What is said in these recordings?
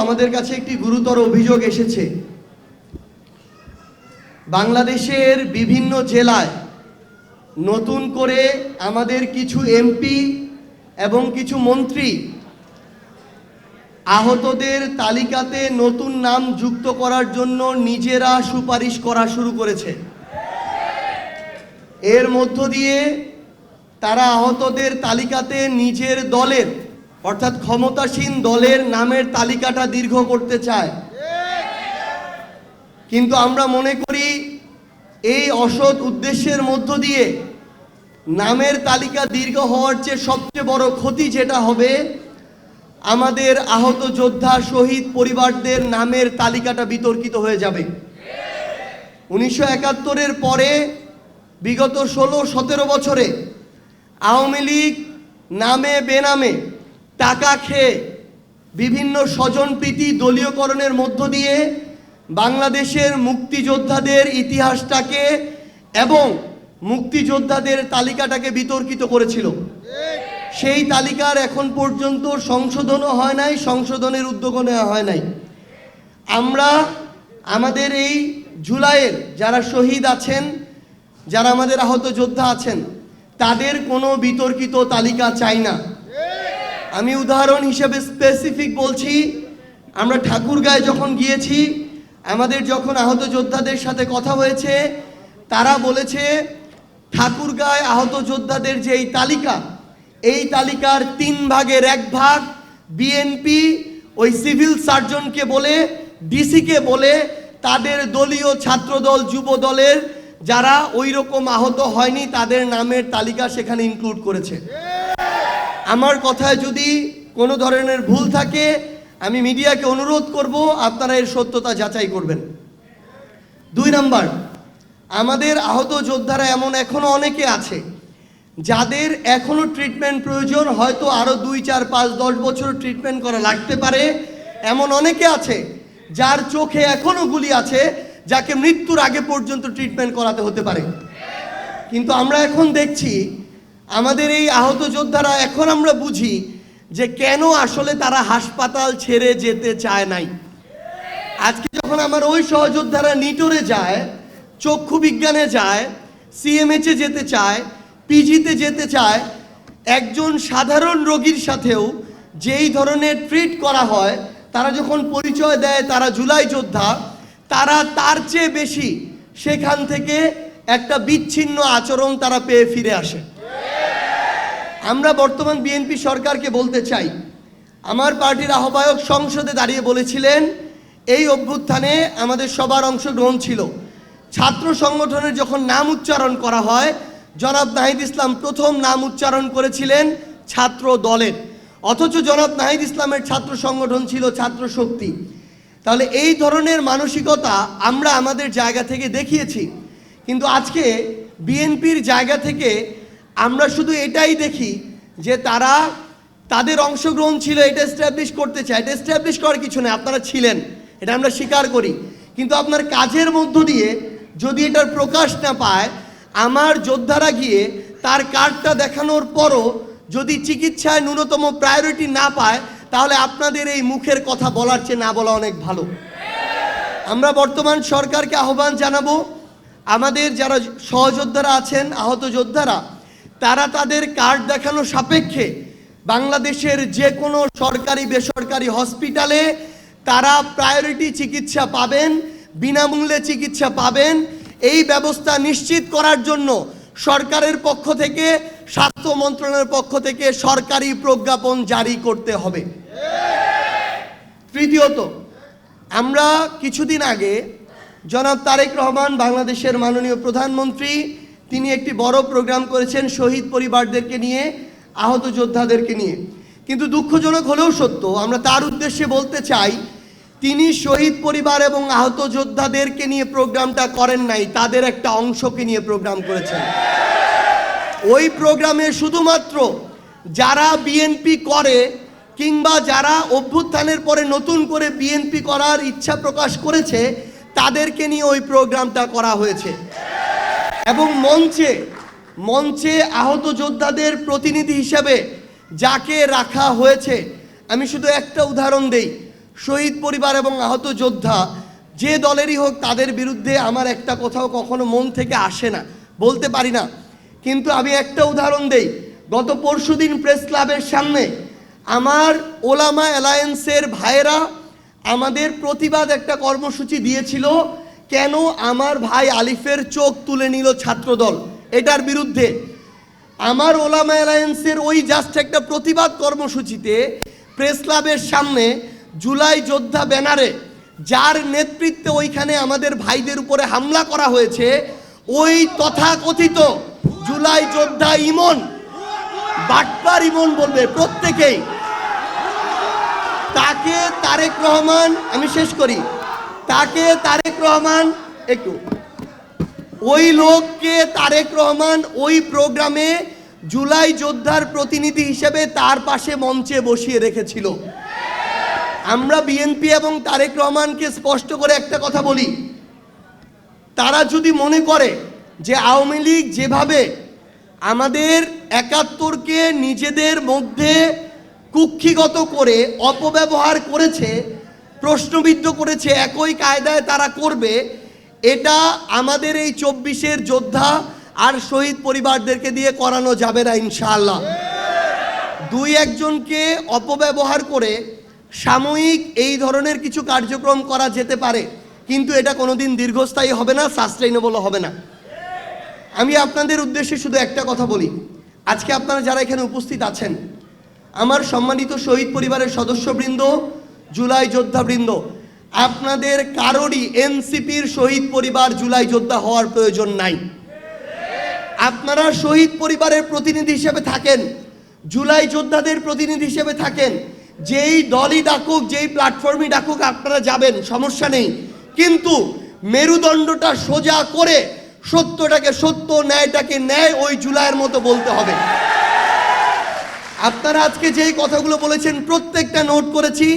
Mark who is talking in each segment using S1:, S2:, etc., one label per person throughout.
S1: আমাদের কাছে একটি গুরুতর অভিযোগ এসেছে। বাংলাদেশের বিভিন্ন জেলায় নতুন করে আমাদের কিছু এমপি এবং কিছু মন্ত্রী আহতদের তালিকাতে নতুন নাম যুক্ত করার জন্য নিজেরা সুপারিশ করা শুরু করেছে। এর মধ্য দিয়ে তারা আহতদের তালিকাতে নিজের দলের অর্থাৎ ক্ষমতাসীন দলের নামের তালিকাটা দীর্ঘ করতে চায়। কিন্তু আমরা মনে করি এই অসৎ উদ্দেশ্যের মধ্য দিয়ে নামের তালিকা দীর্ঘ হওয়ার চেয়ে সবচেয়ে বড় ক্ষতি যেটা হবে, আমাদের আহত যোদ্ধা শহীদ পরিবারদের নামের তালিকাটা বিতর্কিত হয়ে যাবে। 1971-এর পরে বিগত 16-17 বছরে আওয়ামী লীগ নামে বেনামে টাকা খেয়ে বিভিন্ন স্বজনপ্রীতি দলীয়করণের মধ্য দিয়ে বাংলাদেশের মুক্তিযোদ্ধাদের ইতিহাসটাকে এবং মুক্তিযোদ্ধাদের তালিকাটাকে বিতর্কিত করেছিল। সেই তালিকার এখন পর্যন্ত সংশোধনও হয় নাই, সংশোধনের উদ্যোগও নেওয়া হয় নাই। আমরা আমাদের এই জুলাইয়ের যারা শহীদ আছেন, যারা আমাদের আহত যোদ্ধা আছেন, তাদের কোনো বিতর্কিত তালিকা চাই না। আমি উদাহরণ হিসেবে স্পেসিফিক বলছি, আমরা ঠাকুরগাঁয়ে যখন গিয়েছি, আমাদের যখন আহত যোদ্ধাদের সাথে কথা হয়েছে, তারা বলেছে ঠাকুরগাঁয় আহত যোদ্ধাদের যে এই তালিকা, এই তালিকার 3 ভাগের 1 ভাগ বিএনপি ওই সিভিল সার্জনকে বলে, ডিসিকে বলে, তাদের দলীয় ছাত্রদল যুব দলের যারা ওই রকম আহত হয়নি তাদের নামের তালিকা সেখানে ইনক্লুড করেছে। আমার কথায় যদি কোনো ধরনের ভুল থাকে আমি মিডিয়াকে অনুরোধ করব আপনারা এর সত্যতা যাচাই করবেন। 2 নাম্বার, আমাদের আহত যোদ্ধারা এমন এখনো অনেকে আছে যাদের এখনো ট্রিটমেন্ট প্রয়োজন, হয়তো আরো 2, 4, 5, 10 বছর ট্রিটমেন্ট করা লাগতে পারে। এমন অনেকে আছে যার চোখে এখনো গুলি আছে, যাকে মৃত্যুর আগে পর্যন্ত ট্রিটমেন্ট করাতে হতে পারে। কিন্তু আমরা এখন দেখছি আমাদের এই আহত যোদ্ধারা, এখন আমরা বুঝি যে কেন আসলে তারা হাসপাতাল ছেড়ে যেতে চায় নাই। আজকে যখন আমার ওই সহযোদ্ধারা নিটোরে যায়, চক্ষু বিজ্ঞানে যায়, সিএমএইচে যেতে চায়, পিজিতে যেতে চায়, একজন সাধারণ রোগীর সাথেও যেই ধরনের ট্রিট করা হয়, তারা যখন পরিচয় দেয় তারা জুলাই যোদ্ধা, তারা তার চেয়ে বেশি সেখান থেকে একটা বিচ্ছিন্ন আচরণ তারা পেয়ে ফিরে আসে। আমরা বর্তমান বিএনপি সরকারকে বলতে চাই, আমার পার্টির আহ্বায়ক সংসদে দাঁড়িয়ে বলেছিলেন এই অভ্যুত্থানে আমাদের সবার অংশগ্রহণ ছিল। ছাত্র সংগঠনের যখন নাম উচ্চারণ করা হয়, জনাব নাহিদ ইসলাম প্রথম নাম উচ্চারণ করেছিলেন ছাত্র দলের, অথচ জনাব নাহিদ ইসলামের ছাত্র সংগঠন ছিল ছাত্র শক্তি। তাহলে এই ধরনের মানসিকতা আমরা আমাদের জায়গা থেকে দেখিয়েছি। কিন্তু আজকে বিএনপির জায়গা থেকে আমরা শুধু এটাই দেখি যে তারা তাদের অংশগ্রহণ ছিল, এটা এস্টাবলিশ করতে চায়। এটা এস্টাবলিশ করার কিছু নেই, আপনারা ছিলেন, এটা আমরা স্বীকার করি। কিন্তু আপনার কাজের মধ্য দিয়ে যদি এটার প্রকাশ না পায়, আমার যোদ্ধারা গিয়ে তার কার্ডটা দেখানোর পরও যদি চিকিৎসায় ন্যূনতম প্রায়োরিটি না পায়, তাহলে আপনাদের এই মুখের কথা বলার চেয়ে না বলা অনেক ভালো। আমরা বর্তমান সরকারকে আহ্বান জানাবো, আমাদের যারা সহযোদ্ধারা আছেন, আহত যোদ্ধারা, তারা তাদের কার্ড দেখানো সাপেক্ষে বাংলাদেশের যে কোনো সরকারি বেসরকারি হসপিটালে তারা প্রায়োরিটি চিকিৎসা পাবেন, বিনামূল্যে চিকিৎসা পাবেন। এই ব্যবস্থা নিশ্চিত করার জন্য সরকারের পক্ষ থেকে, স্বাস্থ্য মন্ত্রণালয়ের পক্ষ থেকে সরকারি প্রজ্ঞাপন জারি করতে হবে। তৃতীয়ত, আমরা কিছুদিন আগে জনাব তারেক রহমান, বাংলাদেশের মাননীয় প্রধানমন্ত্রী, তিনি একটি বড় প্রোগ্রাম করেছেন শহীদ পরিবারদেরকে নিয়ে, আহত যোদ্ধাদেরকে নিয়ে। কিন্তু দুঃখজনক হলেও সত্য, আমরা তার উদ্দেশ্যে বলতে চাই, তিনি শহীদ পরিবার এবং আহত যোদ্ধাদেরকে নিয়ে প্রোগ্রামটা করেন নাই, তাদের একটা অংশকে নিয়ে প্রোগ্রাম করেছেন। ওই প্রোগ্রামে শুধুমাত্র যারা বিএনপি করে কিংবা যারা অভ্যুত্থানের পরে নতুন করে বিএনপি করার ইচ্ছা প্রকাশ করেছে তাদেরকে নিয়ে ওই প্রোগ্রামটা করা হয়েছে। এবং মঞ্চে আহত যোদ্ধাদের প্রতিনিধি হিসেবে যাকে রাখা হয়েছে, আমি শুধু একটা উদাহরণ দেই। শহীদ পরিবার এবং আহত যোদ্ধা যে দলেরই হোক, তাদের বিরুদ্ধে আমার একটা কথাও কখনো মন থেকে আসে না, বলতে পারি না। কিন্তু আমি একটা উদাহরণ দেই। গত পরশুদিন প্রেস ক্লাবের সামনে আমার ওলামা অ্যালায়েন্সের ভাইয়েরা আমাদের প্রতিবাদ একটা কর্মসূচি দিয়েছিল, কেন আমার ভাই আলিফের চোখ তুলে নিল ছাত্রদল, এটার বিরুদ্ধে। আমার ওলামা অ্যালায়েন্সের ওই জাস্ট একটা প্রতিবাদ কর্মসূচিতে প্রেস ক্লাবের সামনে জুলাই যোদ্ধা ব্যানারে যার নেতৃত্বে ওইখানে আমাদের ভাইদের উপরে হামলা করা হয়েছে, ওই তথাকথিত জুলাই যোদ্ধা ইমন, বাটপার ইমন বলবে প্রত্যেকেই, তাকে তারেক রহমান, আমি শেষ করি, তাকে তারেক রহমান একটু, ওই লোককে তারেক রহমান ওই প্রোগ্রামে জুলাই যোদ্ধার প্রতিনিধি হিসেবে তার পাশে মঞ্চে বসিয়ে রেখেছিল। আমরা বিএনপি এবং তারেক রহমানকে স্পষ্ট করে একটা কথা বলি, তারা যদি মনে করে যে আওয়ামী লীগ যেভাবে আমাদের ৭১কে নিজেদের মধ্যে কুক্ষিগত করে অপব্যবহার করেছে, প্রশ্নবিদ্ধ করেছে, একই কায়দায় তারা করবে, এটা আমাদের এই ২৪-এর যোদ্ধা আর শহীদ পরিবারদেরকে দিয়ে করানো যাবে না ইনশাআল্লাহ। দুই একজনকে অপব্যবহার করে সাময়িক এই ধরনের কিছু কার্যক্রম করা যেতে পারে, কিন্তু এটা কোনোদিন দীর্ঘস্থায়ী হবে না, সাস্টেইনেবল হবে না। আমি আপনাদের উদ্দেশ্যে শুধু একটা কথা বলি, আজকে আপনারা যারা এখানে উপস্থিত আছেন, আমার সম্মানিত শহীদ পরিবারের সদস্যবৃন্দ, জুলাই যোদ্ধাবৃন্দ, আপনাদের কারোরই এনসিপির শহীদ পরিবার জুলাই যোদ্ধা হওয়ার প্রয়োজন নাই। আপনারা শহীদ পরিবারের প্রতিনিধি হিসেবে থাকেন, জুলাই যোদ্ধাদের প্রতিনিধি হিসেবে থাকেন, যেই দলই ডাকুক, যেই প্ল্যাটফর্মই ডাকুক আপনারা যাবেন, সমস্যা নেই। কিন্তু মেরুদণ্ডটা সোজা করে সত্যটাকে সত্য, ন্যায়টাকে ন্যায়, ওই জুলাইয়ের মতো বলতে হবে। আপনারা আজকে যেই কথাগুলো বলেছেন প্রত্যেকটা নোট করেছি,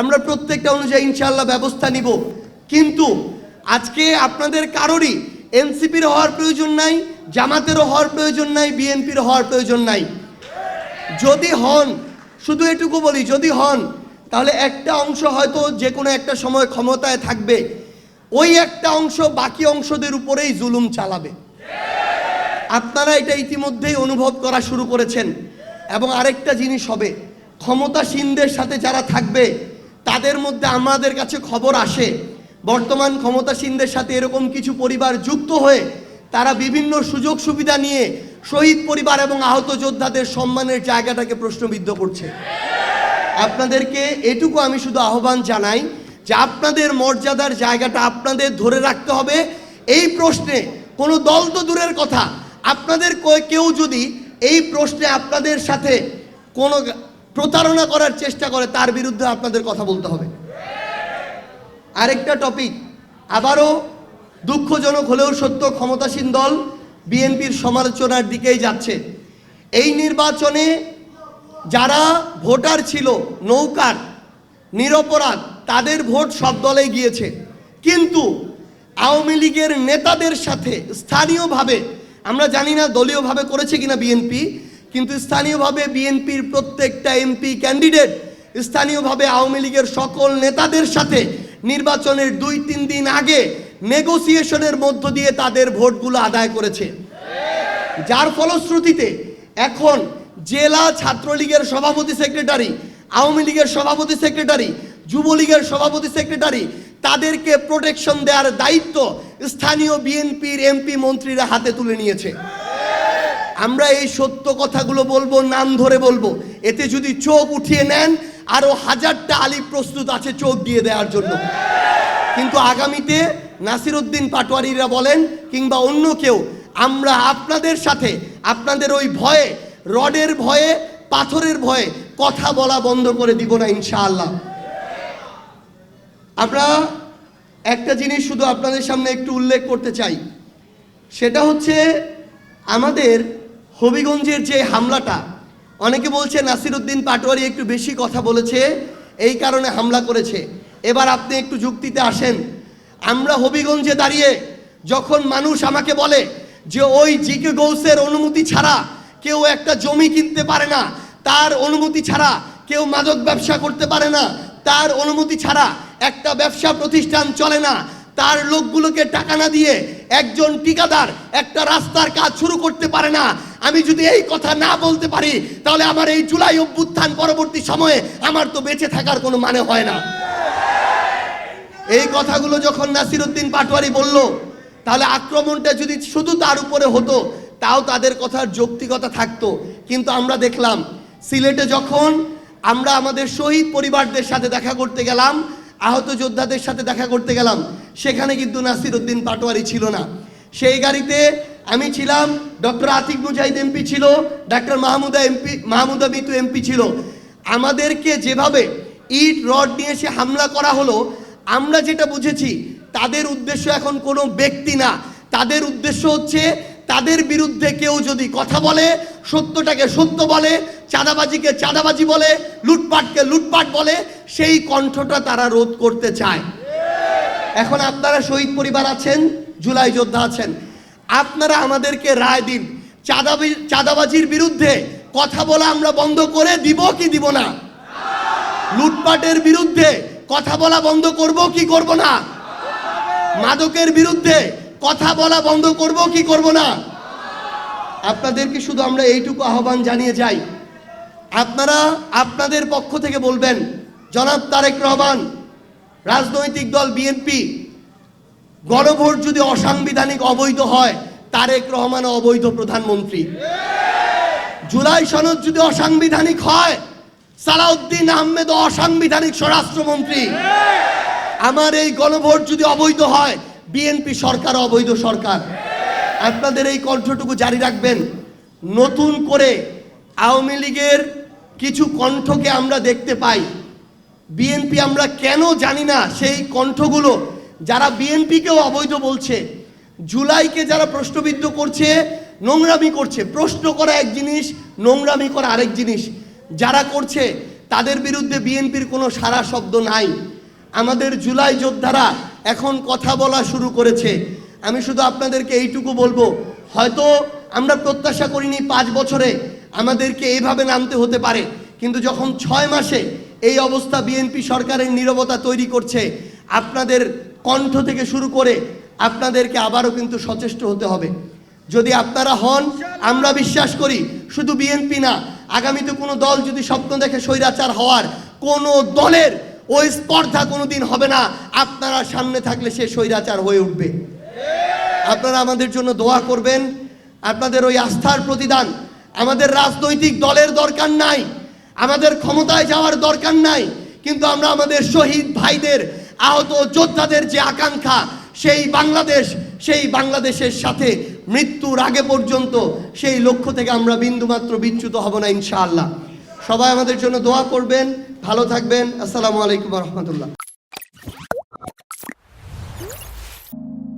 S1: আমরা প্রত্যেকটা অনুযায়ী ইনশাআল্লাহ ব্যবস্থা নিব। কিন্তু আজকে আপনাদের কারোরই এনসিপির হওয়ার প্রয়োজন নাই, জামাতেরও হওয়ার প্রয়োজন নাই, বিএনপির হওয়ার প্রয়োজন নাই। যদি হন, শুধু এটুকু বলি, যদি হন তাহলে একটা অংশ হয়তো যে কোনো একটা সময় ক্ষমতায় থাকবে, ওই একটা অংশ বাকি অংশদের উপরেই জুলুম চালাবে। আপনারা এটা ইতিমধ্যেই অনুভব করা শুরু করেছেন। এবং আরেকটা জিনিস হবে, ক্ষমতাসীনদের সাথে যারা থাকবে তাদের মধ্যে আমাদের কাছে খবর আসে, বর্তমান ক্ষমতাসীনদের সাথে এরকম কিছু পরিবার যুক্ত হয়ে তারা বিভিন্ন সুযোগ সুবিধা নিয়ে শহীদ পরিবার এবং আহত যোদ্ধাদের সম্মানের জায়গাটাকে প্রশ্নবিদ্ধ করছে। আপনাদেরকে এটুকু আমি শুধু আহ্বান জানাই যে আপনাদের মর্যাদার জায়গাটা আপনাদের ধরে রাখতে হবে। এই প্রশ্নে কোনো দল তো দূরের কথা, আপনাদের কেউ যদি এই প্রশ্নে আপনাদের সাথে কোনো প্রতারণা করার চেষ্টা করে, তার বিরুদ্ধে আপনাদের কথা বলতে হবে। আরেকটা টপিক, আবারও দুঃখজনক হলেও সত্য, ক্ষমতাসীন দল বিএনপির সমালোচনার দিকেই যাচ্ছে। এই নির্বাচনে যারা ভোটার ছিল নৌকার, নিরপরাধ, তাদের ভোট সব দলেই গিয়েছে। কিন্তু আওয়ামী লীগের নেতাদের সাথে স্থানীয়ভাবে, আমরা জানি না দলীয়ভাবে করেছে কিনা বিএনপি, কিন্তু স্থানীয়ভাবে বিএনপির প্রত্যেকটা এমপি ক্যান্ডিডেট স্থানীয়ভাবে আওয়ামী লীগের সকল নেতাদের সাথে নির্বাচনের ২-৩ দিন আগে নেগোসিয়েশনের মধ্য দিয়ে তাদের ভোটগুলো আদায় করেছে। যার ফলশ্রুতিতে এখন জেলা ছাত্রলীগের সভাপতি সেক্রেটারি, আওয়ামী লীগের সভাপতি সেক্রেটারি, যুবলীগের সভাপতি সেক্রেটারি, তাদেরকে প্রোটেকশন দেওয়ার দায়িত্ব স্থানীয় বিএনপির এমপি মন্ত্রীরা হাতে তুলে নিয়েছে। আমরা এই সত্য কথাগুলো বলবো, নাম ধরে বলবো। এতে যদি চোখ উঠিয়ে নেন, আরো 1000টা আলিফ প্রস্তুত আছে চোখ দিয়ে দেওয়ার জন্য। কিন্তু আগামীতে নাসিরউদ্দিন পাটোয়ারিরা বলেন কিংবা অন্য কেউ, আমরা আপনাদের সাথে আপনাদের ওই ভয়ে, রডের ভয়ে, পাথরের ভয়ে কথা বলা বন্ধ করে দিব না ইনশাআল্লাহ। আমরা একটা জিনিস শুধু আপনাদের সামনে একটু উল্লেখ করতে চাই, সেটা হচ্ছে আমাদের হবিগঞ্জের যে হামলাটা, অনেকে বলছে নাসিরউদ্দিন পাটোয়ারি একটু বেশি কথা বলেছে, এই কারণে হামলা করেছে। এবার আপনি একটু যুক্তিতে আসেন। আমরা হবিগঞ্জে দাঁড়িয়ে যখন মানুষ আমাকে বলে যে ওই জিকে গৌসের অনুমতি ছাড়া কেউ একটা জমি কিনতে পারে না, তার অনুমতি ছাড়া কেউ মাদক ব্যবসা করতে পারে না, তার অনুমতি ছাড়া একটা ব্যবসা প্রতিষ্ঠান চলে না। তার লোকগুলোকে টাকা না দিয়ে একজন ঠিকাদার একটা রাস্তার কাজ শুরু করতে পারে না। আমি যদি এই কথা না বলতে পারি তাহলে আমার এই জুলাই অভ্যুত্থান পরবর্তী সময়ে আমার তো বেঁচে থাকার কোনো মানে হয় না। এই কথাগুলো যখন নাসিরউদ্দিন পাটোয়ারি বলল, তাহলে আক্রমণটা যদি শুধু তার উপরে হতো তাও তাদের কথার যৌক্তিকতা থাকতো। কিন্তু আমরা দেখলাম সিলেটে যখন আমরা আমাদের শহীদ পরিবারদের সাথে দেখা করতে গেলাম, আহত যোদ্ধাদের সাথে দেখা করতে গেলাম, সেখানে কিন্তু নাসিরউদ্দিন পাটোয়ারি ছিল না। সেই গাড়িতে আমি ছিলাম, ডক্টর আতিক মুজাহিদ এমপি ছিল, ডক্টর মাহমুদা মিতু এমপি ছিল। আমাদেরকে যেভাবে ইট রড নিয়ে এসে হামলা করা হলো, আমরা যেটা বুঝেছি তাদের উদ্দেশ্য এখন কোনো ব্যক্তি না, তাদের উদ্দেশ্য হচ্ছে তাদের বিরুদ্ধে কেউ যদি কথা বলে, সত্যটাকে সত্য বলে, চাঁদাবাজিকে চাঁদাবাজি বলে, লুটপাটকে লুটপাট বলে, সেই কণ্ঠটা তারা রোধ করতে চায়। এখন আপনারা শহীদ পরিবার আছেন, জুলাই যোদ্ধা আছেন, আপনারা আমাদেরকে রায় দিন, চাঁদাবাজির বিরুদ্ধে কথা বলা আমরা বন্ধ করে দিব কি দিব না? লুটপাটের বিরুদ্ধে কথা বলা বন্ধ করব কি করব না? মাদকের বিরুদ্ধে কথা বলা বন্ধ করব কি করব না? আপনাদেরকে শুধু আমরা এইটুকু আহ্বান জানিয়ে যাই, আপনারা আপনাদের পক্ষ থেকে বলবেন, জনাব তারেক রহমান, রাজনৈতিক দল বিএনপি, গণভোট যদি অসাংবিধানিক অবৈধ হয়, তারেক রহমান অবৈধ প্রধানমন্ত্রী। জুলাই সনদ যদি অসাংবিধানিক হয়, সালাউদ্দিন আহমেদ অসাংবিধানিক স্বরাষ্ট্রমন্ত্রী। আমার এই গণভোট যদি অবৈধ হয়, বিএনপি সরকার অবৈধ সরকার। আপনাদের এই কণ্ঠটুকু জারি রাখবেন। নতুন করে আওয়ামী লীগের কিছু কণ্ঠকে আমরা দেখতে পাই, বিএনপি আমরা কেন জানি না, সেই কণ্ঠগুলো যারা বিএনপিকেও অবৈধ বলছে, জুলাইকে যারা প্রশ্নবিদ্ধ করছে, নোংরামি করছে। প্রশ্ন করা এক জিনিস, নোংরামি করা আরেক জিনিস। যারা করছে তাদের বিরুদ্ধে বিএনপির কোনো সারা শব্দ নাই। আমাদের জুলাই যোদ্ধারা এখন কথা বলা শুরু করেছে। আমি শুধু আপনাদেরকে এইটুকু বলবো, হয়তো আমরা প্রত্যাশা করিনি 5 বছরে আমাদেরকে এইভাবে নামতে হতে পারে, কিন্তু যখন 6 মাসে এই অবস্থা বিএনপি সরকারের নীরবতা তৈরি করছে, আপনাদের কণ্ঠ থেকে শুরু করে আপনাদেরকে আবারও কিন্তু সচেষ্ট হতে হবে। যদি আপনারা হন, আমরা বিশ্বাস করি শুধু বিএনপি না, আগামীতে কোনো দল যদি স্বপ্ন দেখে স্বৈরাচার হওয়ার, কোনো দলের ওই স্পর্ধা কোনোদিন হবে না। আপনারা সামনে থাকলে সে স্বৈরাচার হয়ে উঠবে। আপনারা আমাদের জন্য দোয়া করবেন। আপনাদের ওই আস্থার প্রতিদান, আমাদের রাজনৈতিক দলের দরকার নাই, আমাদের ক্ষমতায় যাওয়ার দরকার নাই, কিন্তু আমরা আমাদের শহীদ ভাইদের, আহত যোদ্ধাদের যে আকাঙ্ক্ষা, সেই বাংলাদেশের সাথে মৃত্যুর আগে পর্যন্ত সেই লক্ষ্য থেকে আমরা বিন্দুমাত্র বিচ্যুত হব না ইনশাআল্লাহ। সবাই আমাদের জন্য দোয়া করবেন। ভালো থাকবেন। আসসালামু আলাইকুম ওয়া রাহমাতুল্লাহ।